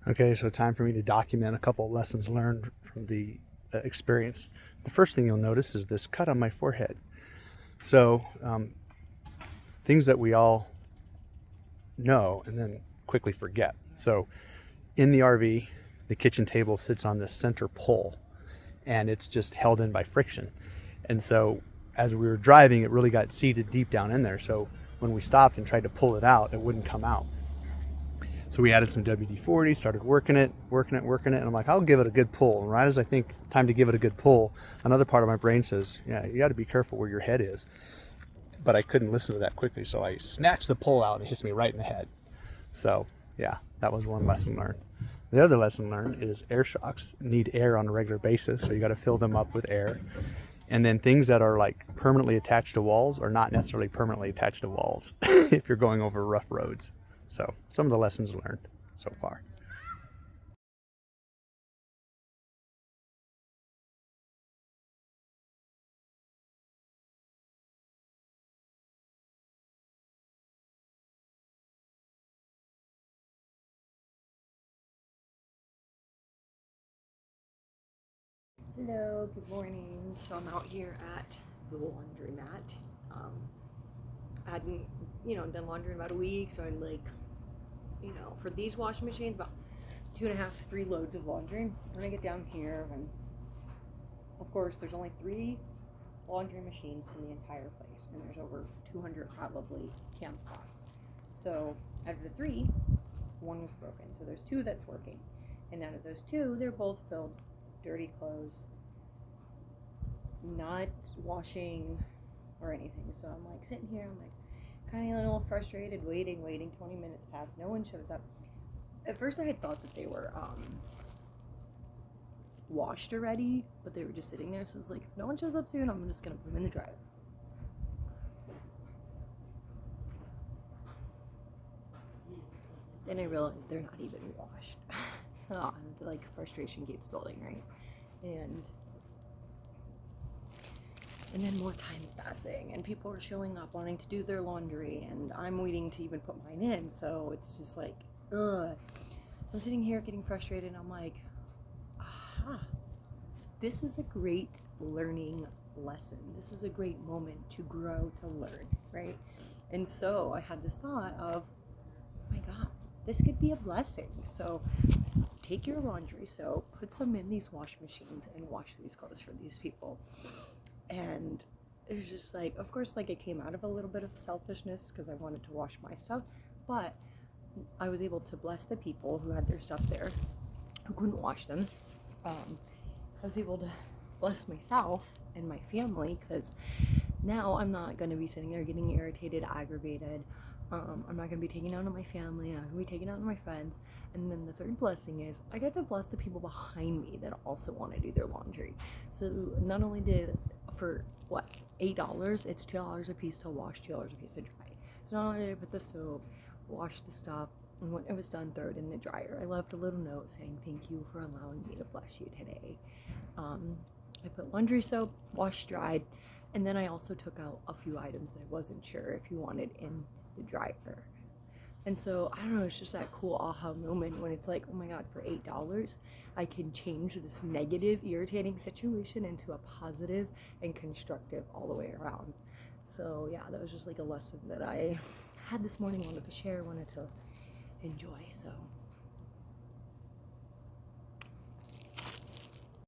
Okay, so time for me to document a couple lessons learned from the experience. The first thing you'll notice is this cut on my forehead. So, things that we all know and then quickly forget. So, in the RV, the kitchen table sits on this center pole and it's just held in by friction. And so, as we were driving, it really got seated deep down in there. So, when we stopped and tried to pull it out, it wouldn't come out. So we added some WD-40, started working it, and I'm like, I'll give it a good pull. And right as I think time to give it a good pull, another part of my brain says, yeah, you got to be careful where your head is. But I couldn't listen to that quickly, so I snatched the pull out and it hits me right in the head. So yeah, that was one lesson learned. The other lesson learned is air shocks need air on a regular basis, so you got to fill them up with air. And then things that are like permanently attached to walls are not necessarily permanently attached to walls if you're going over rough roads. So some of the lessons learned so far. Hello, good morning. So I'm out here at the laundromat. Um, I hadn't, done laundry in about a week, so I'm like, for these washing machines, about 2.5, 3 loads of laundry. When I get down here, and of course, there's only 3 laundry machines in the entire place, and there's over 200 probably cam spots. So out of the 3, one was broken. So there's 2 that's working, and out of those 2, they're both filled dirty clothes, not washing or anything. So I'm like sitting here, I'm like kind of a little frustrated, waiting. 20 minutes pass, no one shows up. At first, I had thought that they were washed already, but they were just sitting there. So I was like, if no one shows up soon, I'm just gonna put them in the dryer. Then I realized they're not even washed. So like frustration keeps building, right? And then more time's passing, and people are showing up wanting to do their laundry, and I'm waiting to even put mine in. So it's just like, ugh. So I'm sitting here getting frustrated, and I'm like, aha, this is a great learning lesson. This is a great moment to grow, to learn, right? And so I had this thought of, oh my God, this could be a blessing. So take your laundry soap, put some in these wash machines, and wash these clothes for these people. And it was just like, of course, like it came out of a little bit of selfishness because I wanted to wash my stuff, but I was able to bless the people who had their stuff there, who couldn't wash them. I was able to bless myself and my family because now I'm not going to be sitting there getting irritated, aggravated. I'm not going to be taking out on my family. I'm not going to be taking out on my friends. And then the third blessing is I get to bless the people behind me that also want to do their laundry. So not only did for what $8, it's $2 a piece to wash, $2 a piece to dry. So not only did I put the soap, wash the stuff, and when it was done, throw it in the dryer. I left a little note saying thank you for allowing me to bless you today. I put laundry soap, washed, dried, and then I also took out a few items that I wasn't sure if you wanted in the dryer. And so, I don't know, it's just that cool aha moment when it's like, oh my God, for $8, I can change this negative, irritating situation into a positive and constructive all the way around. So, yeah, that was just like a lesson that I had this morning, wanted to share, wanted to enjoy. So,